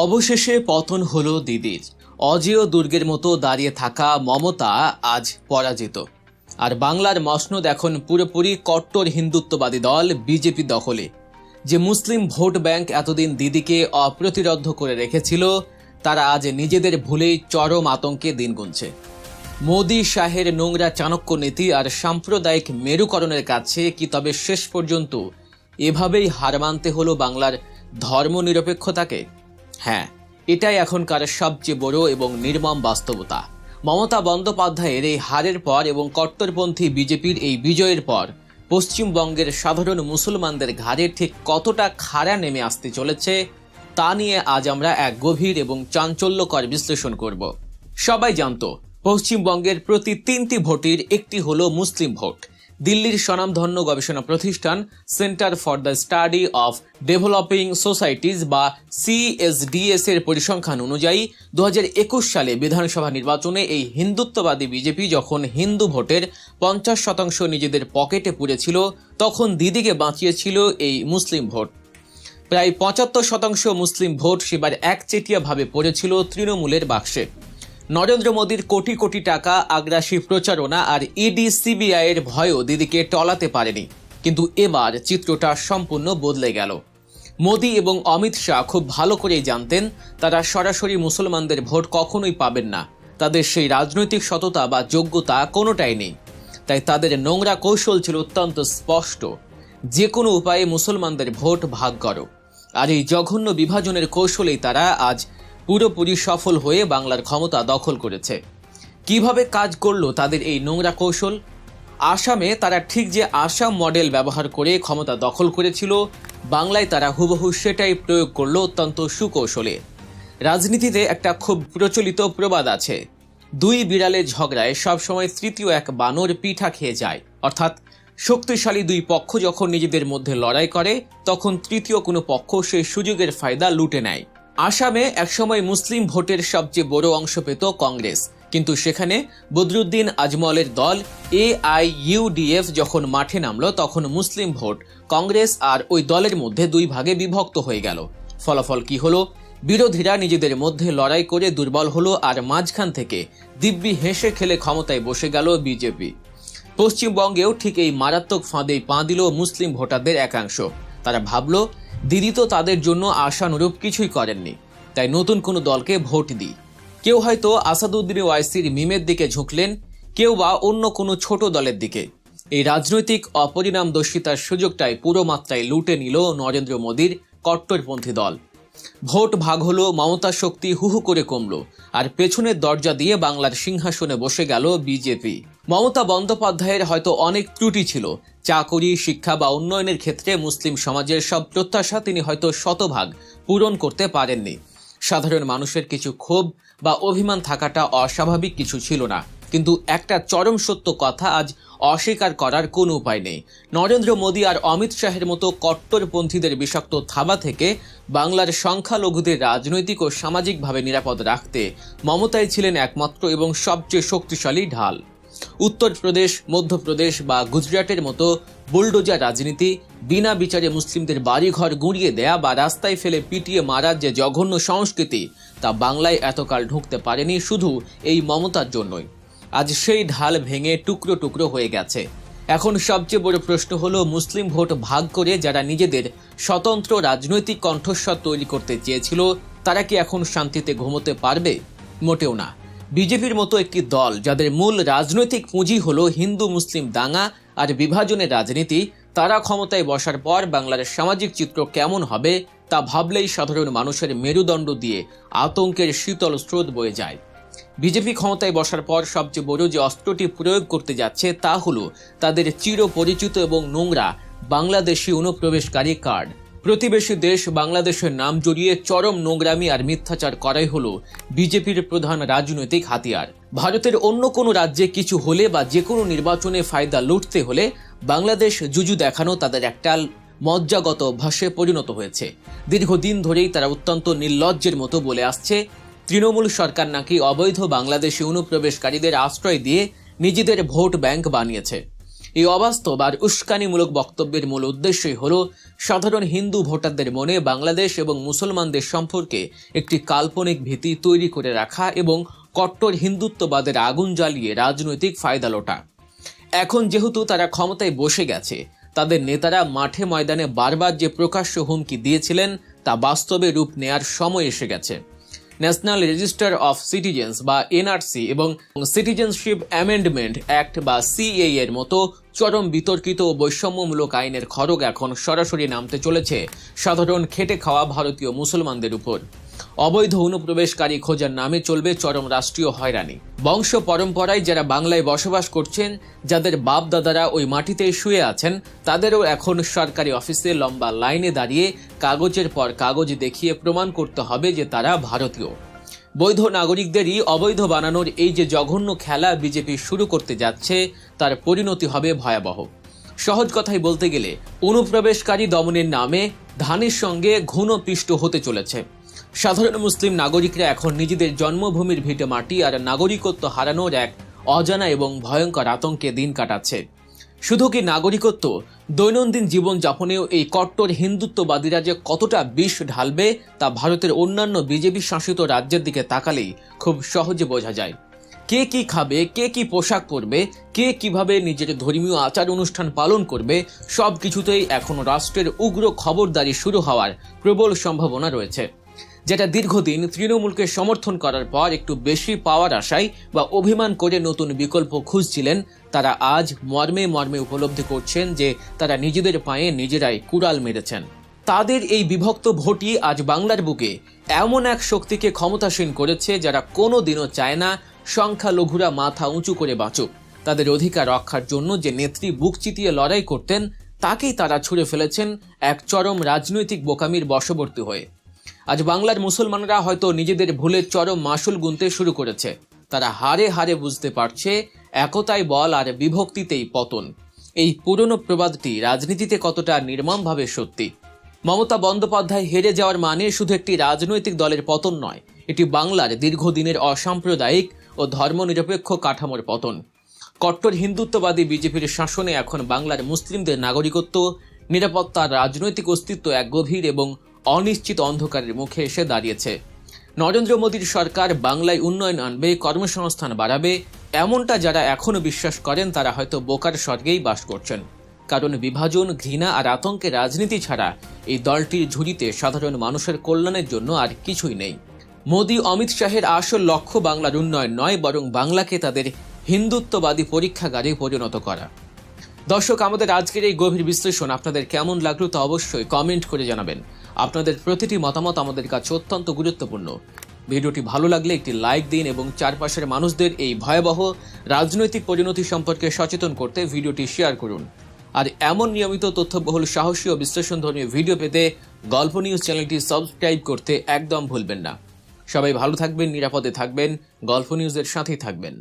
অবশেষে পতন হলো দিদির। অজেয় দুর্গের মতো দাঁড়িয়ে থাকা মমতা আজ পরাজিত। আর বাংলার মসনদ এখন পুরোপুরি কট্টর হিন্দুত্ববাদী দল বিজেপি দখলে। যে মুসলিম ভোট ব্যাংক এতদিন দিদিকে অপ্রতিরোধ্য করে রেখেছিল, তারা আজ নিজেদের ভুলেই চরম আতঙ্কে দিন গুনছে। মোদি শাহের নোংরা চাণক্য নীতি আর সাম্প্রদায়িক মেরুকরণের কাছে কি তবে শেষ পর্যন্ত এভাবেই হার মানতে হলো বাংলার ধর্মনিরপেক্ষতাকে? হ্যাঁ, এটাই এখনকার সবচেয়ে বড় এবং নির্মম বাস্তবতা। মমতা বন্দ্যোপাধ্যায়ের এই হারের পর এবং কট্টরপন্থী বিজেপির এই বিজয়ের পর পশ্চিমবঙ্গের সাধারণ মুসলমানদের ঘাড়ে ঠিক কতটা খাড়া নেমে আসতে চলেছে, তা নিয়ে আজ আমরা এক গভীর এবং চাঞ্চল্যকর বিশ্লেষণ করব। সবাই জানত পশ্চিমবঙ্গের প্রতি 3টি ভোটের একটি হলো মুসলিম ভোট। দিল্লির স্বনামধন্য গবেষণা প্রতিষ্ঠান centre for the study of developing societies বা CSDS এর পরিসংখ্যান অনুযায়ী 2021 সালে বিধানসভা নির্বাচনে এই হিন্দুত্ববাদী বিজেপি যখন হিন্দু ভোটের 50% নিজেদের পকেটে পুরেছিল, তখন দিদিকে বাঁচিয়েছিল এই মুসলিম ভোট। প্রায় 75% মুসলিম ভোট সেবার একচেটিয়াভাবে পড়েছিল তৃণমূলের বাক্সে। নরেন্দ্র মোদীর কোটি কোটি টাকা আগ্রাসী প্রচারণা আর ইডি CBI এর ভয়ও দিদিকে টলাতে পারেনি। কিন্তু এবার চিত্রটা সম্পূর্ণ বদলে গেল। মোদী এবং অমিত শাহ খুব ভালো করেই জানতেন তারা সরাসরি মুসলমানদের ভোট কখনোই পাবেন না। তাদের সেই রাজনৈতিক সততা বা যোগ্যতা কোনোটাই নেই। তাই তাদের নোংরা কৌশল ছিল অত্যন্ত স্পষ্ট, যে কোনো উপায়ে মুসলমানদের ভোট ভাগ করো। আর এই জঘন্য বিভাজনের কৌশলেই তারা আজ পুরোপুরি সফল হয়ে বাংলার ক্ষমতা দখল করেছে। কিভাবে কাজ করলো তাদের এই নোংরা কৌশল? আসামে তারা ঠিক যে আসাম মডেল ব্যবহার করে ক্ষমতা দখল করেছিল, বাংলায় তারা হুবহু সেটাই প্রয়োগ করলো অত্যন্ত সুকৌশলে। রাজনীতিতে একটা খুব প্রচলিত প্রবাদ আছে, 2 বিড়ালের ঝগড়ায় সবসময় তৃতীয় এক বানর পিঠা খেয়ে যায়। অর্থাৎ শক্তিশালী 2 পক্ষ যখন নিজেদের মধ্যে লড়াই করে, তখন তৃতীয় কোনো পক্ষ সেই সুযোগের ফায়দা লুটে নেয়। আসামে একসময় মুসলিম ভোটের সবচেয়ে বড় অংশ পেত কংগ্রেস, কিন্তু সেখানে বদরুদ্দিন আজমলের দল AIUDF যখন মাঠে নামলো, তখন মুসলিম ভোট কংগ্রেস আর ওই দলের মধ্যে 2 ভাগে বিভক্ত হয়ে গেল। ফলাফল কি হলো? বিরোধীরা নিজেদের মধ্যে লড়াই করে দুর্বল হলো, আর মাঝখান থেকে দিব্যি হেসে খেলে ক্ষমতায় বসে গেল বিজেপি। পশ্চিমবঙ্গেও ঠিক এই মারাত্মক ফাঁদেই পা দিল মুসলিম ভোটারদের একাংশ। তারা ভাবলো দিদি তো তাদের জন্য আশানুরূপ কিছুই করেননি, তাই নতুন কোনো দলকে ভোট দিই। কেউ হয়তো আসাদুদ্দিন ওয়াইসির মিমের দিকে ঝুঁকলেন, কেউ বা অন্য কোনো ছোট দলের দিকে। এই রাজনৈতিক অপরিণামদর্শিতার সুযোগটাই পুরো মাত্রায় লুটে নিল নরেন্দ্র মোদীর কট্টরপন্থী দল। ভোট ভাগ হলো, মমতার শক্তি হুহু করে কমলো, আর পেছনের দরজা দিয়ে বাংলার সিংহাসনে বসে গেল বিজেপি। মমতা বন্দ্যোপাধ্যায়ের হয়তো অনেক ত্রুটি ছিল, চাকরি, শিক্ষা বা উন্নয়নের ক্ষেত্রে মুসলিম সমাজের সব প্রত্যাশা তিনি হয়তো শতভাগ পূরণ করতে পারেননি। সাধারণ মানুষের কিছু ক্ষোভ বা অভিমান থাকাটা অস্বাভাবিক কিছু ছিল না, কিন্তু একটা চরম সত্য কথা আজ অস্বীকার করার কোনো উপায় নেই। নরেন্দ্র মোদী আর অমিত শাহের মতো কট্টরপন্থীদের বিষাক্ত থাবা থেকে বাংলার সংখ্যালঘুদের রাজনৈতিক ও সামাজিকভাবে নিরাপদ রাখতে মমতাই ছিলেন একমাত্র এবং সবচেয়ে শক্তিশালী ঢাল। উত্তরপ্রদেশ, মধ্যপ্রদেশ বা গুজরাটের মতো বুলডোজার রাজনীতি, বিনা বিচারে মুসলিমদের বাড়িঘর গুঁড়িয়ে দেয়া বা রাস্তায় ফেলে পিটিয়ে মারার যে জঘন্য সংস্কৃতি, তা বাংলায় এতকাল ঢুকতে পারেনি শুধু এই মমতার জন্যই। আজ সেই ঢাল ভেঙে টুকরো টুকরো হয়ে গেছে। এখন সবচেয়ে বড় প্রশ্ন হলো, মুসলিম ভোট ভাগ করে যারা নিজেদের স্বতন্ত্র রাজনৈতিক কণ্ঠস্বর তৈরি করতে চেয়েছিল, তারা কি এখন শান্তিতে ঘুমোতে পারবে? মোটেও না। বিজেপির মতো একটি দল, যাদের মূল রাজনৈতিক পুঁজি হলো হিন্দু মুসলিম দাঙ্গা আর বিভাজনের রাজনীতি, তারা ক্ষমতায় বসার পর বাংলার সামাজিক চিত্র কেমন হবে তা ভাবলেই সাধারণ মানুষের মেরুদণ্ড দিয়ে আতঙ্কের শীতল স্রোত বয়ে যায়। বিজেপি ক্ষমতায় বসার পর সবচেয়ে বড় যে অস্ত্রটি প্রয়োগ করতে যাচ্ছে, তা হলো তাদের চিরপরিচিত এবং নোংরা বাংলাদেশি অনুপ্রবেশকারী কার্ড। প্রতিবেশী দেশ বাংলাদেশের নাম জড়িয়ে চরম নোংরামি আর মিথ্যাচার করাই হলো বিজেপির প্রধান রাজনৈতিক হাতিয়ার। ভারতের অন্য কোনো রাজ্যে কিছু হলে বা যে কোনো নির্বাচনে ফায়দা লুটতে হলে বাংলাদেশ জুজু দেখানো তাদের একটা মজ্জাগত অভ্যাসে পরিণত হয়েছে। দীর্ঘদিন ধরেই তারা অত্যন্ত নির্লজ্জের মতো বলে আসছে, তৃণমূল সরকার নাকি অবৈধ বাংলাদেশি অনুপ্রবেশকারীদের আশ্রয় দিয়ে নিজেদের ভোট ব্যাংক বানিয়েছে। এই অবাস্তব আর উস্কানিমূলক বক্তব্যের মূল উদ্দেশ্যই হল সাধারণ হিন্দু ভোটারদের মনে বাংলাদেশ এবং মুসলমানদের সম্পর্কে একটি কাল্পনিক ভীতি তৈরি করে রাখা এবং কট্টর হিন্দুত্ববাদের আগুন জ্বালিয়ে রাজনৈতিক ফায়দা লোটা। এখন যেহেতু তারা ক্ষমতায় বসে গেছে, তাদের নেতারা মাঠে ময়দানে বারবার যে প্রকাশ্য হুমকি দিয়েছিলেন তা বাস্তবে রূপ নেয়ার সময় এসে গেছে। ন্যাশনাল রেজিস্টার অফ সিটিজেন্স বা এনআরসি এবং সিটিজেনশিপ অ্যামেন্ডমেন্ট অ্যাক্ট বা সিএএ এর মতো চরম বিতর্কিত ও বৈষম্যমূলক আইনের খড়গ এখন সরাসরি নামতে চলেছে সাধারণ খেটে খাওয়া ভারতীয় মুসলমানদের উপর। অবৈধ অনুপ্রবেশকারী খোঁজার নামে চলবে চরম রাষ্ট্রীয় হয়রানি। বংশ পরম্পরায় যারা বাংলায় বসবাস করছেন, যাদের বাপ দাদারা ওই মাটিতে শুয়ে আছেন, তাদেরও এখন সরকারি অফিসে লম্বা লাইনে দাঁড়িয়ে কাগজের পর কাগজ দেখিয়ে প্রমাণ করতে হবে যে তারা ভারতীয়। বৈধ নাগরিকদেরই অবৈধ বানানোর এই যে জঘন্য খেলা বিজেপি শুরু করতে যাচ্ছে, তার পরিণতি হবে ভয়াবহ। সহজ কথায় বলতে গেলে অনুপ্রবেশকারী দমনের নামে ধানের সঙ্গে ঘুণ পিষ্ট হতে চলেছে। সাধারণ মুসলিম নাগরিকরা এখন নিজেদের জন্মভূমির ভিটে মাটি আর নাগরিকত্ব হারানোর এক অজানা এবং ভয়ঙ্কর আতঙ্কে দিন কাটাচ্ছে। শুধু কি নাগরিকত্ব, দৈনন্দিন জীবনযাপনেও এই কট্টর হিন্দুত্ববাদীরা যে কতটা বিষ ঢালবে তা ভারতের অন্যান্য বিজেপি শাসিত রাজ্যের দিকে তাকালেই খুব সহজে বোঝা যায়। কে কি খাবে, কে কি পোশাক পরবে, কে কিভাবে নিজের ধর্মীয় আচার অনুষ্ঠান পালন করবে, সব কিছুতেই এখন রাষ্ট্রের উগ্র খবরদারি শুরু হওয়ার প্রবল সম্ভাবনা রয়েছে। যেটা দীর্ঘদিন তৃণমূলকে সমর্থন করার পর একটু বেশি পাওয়ার আশায় বা অভিমান করে নতুন বিকল্প খুঁজছিলেন, তারা আজ মর্মে মর্মে উপলব্ধি করছেন যে তারা নিজেদের পায়ে নিজেরাই কুড়াল মেরেছেন। তাদের এই বিভক্ত ভোটই আজ বাংলার বুকে এমন এক শক্তিকে ক্ষমতাসীন করেছে যারা কোনো দিনও চায় না সংখ্যালঘুরা মাথা উঁচু করে বাঁচুক। তাদের অধিকার রক্ষার জন্য যে নেত্রী বুক চিতিয়ে লড়াই করতেন, তাকেই তারা ছুঁড়ে ফেলেছেন এক চরম রাজনৈতিক বোকামির বশবর্তী হয়ে। আজ বাংলার মুসলমানরা হয়তো নিজেদের ভুলের চরম মাসুল গুনতে শুরু করেছে। তারা হারে হারে বুঝতে পারছে একতাই বল আর বিভক্তিতেই পতন। এই পুরনো প্রবাদটি রাজনীতিতে কতটা নির্মমভাবে সত্যি। মমতা বন্দ্যোপাধ্যায় হেরে যাওয়ার মানে শুধু একটি রাজনৈতিক দলের পতন নয়, এটি বাংলার দীর্ঘদিনের অসাম্প্রদায়িক ও ধর্মনিরপেক্ষ কাঠামোর পতন। কট্টর হিন্দুত্ববাদী বিজেপির শাসনে এখন বাংলার মুসলিমদের নাগরিকত্ব, নিরাপত্তা, রাজনৈতিক অস্তিত্ব এক গভীর এবং অনিশ্চিত অন্ধকারের মুখে এসে দাঁড়িয়েছে। নরেন্দ্র মোদীর সরকার বাংলায় উন্নয়ন আনবে, কর্মসংস্থান বাড়াবে, এমনটা যারা এখনো বিশ্বাস করেন তারা হয়তো বোকার স্বর্গেই বাস করছেন। কারণ বিভাজন, ঘৃণা আর আতঙ্কের রাজনীতি ছাড়া এই দলটির ঝুড়িতে সাধারণ মানুষের কল্যাণের জন্য আর কিছুই নেই। মোদী অমিত শাহের আসল লক্ষ্য বাংলার উন্নয়ন নয়, বরং বাংলাকে তাদের হিন্দুত্ববাদী পরীক্ষাগারে পরিণত করা। দর্শক, আমাদের আজকের এই গভীর বিশ্লেষণ আপনাদের কেমন লাগলো তা অবশ্যই কমেন্ট করে জানাবেন। আপনাদের প্রতিটি মতামত আমাদের কাছে অত্যন্ত গুরুত্বপূর্ণ। ভিডিওটি ভালো লাগলে একটি লাইক দিন এবং চারপাশের মানুষদের এই ভয়াবহ রাজনৈতিক পরিণতি সম্পর্কে সচেতন করতে ভিডিওটি শেয়ার করুন। আর এমন নিয়মিত তথ্যবহুল, সাহসী ও বিশ্লেষণধর্মী ভিডিও পেতে গল্প নিউজ চ্যানেলটি সাবস্ক্রাইব করতে একদম ভুলবেন না। সবাই ভালো থাকবেন, নিরাপদে থাকবেন, গল্প নিউজের সাথেই থাকবেন।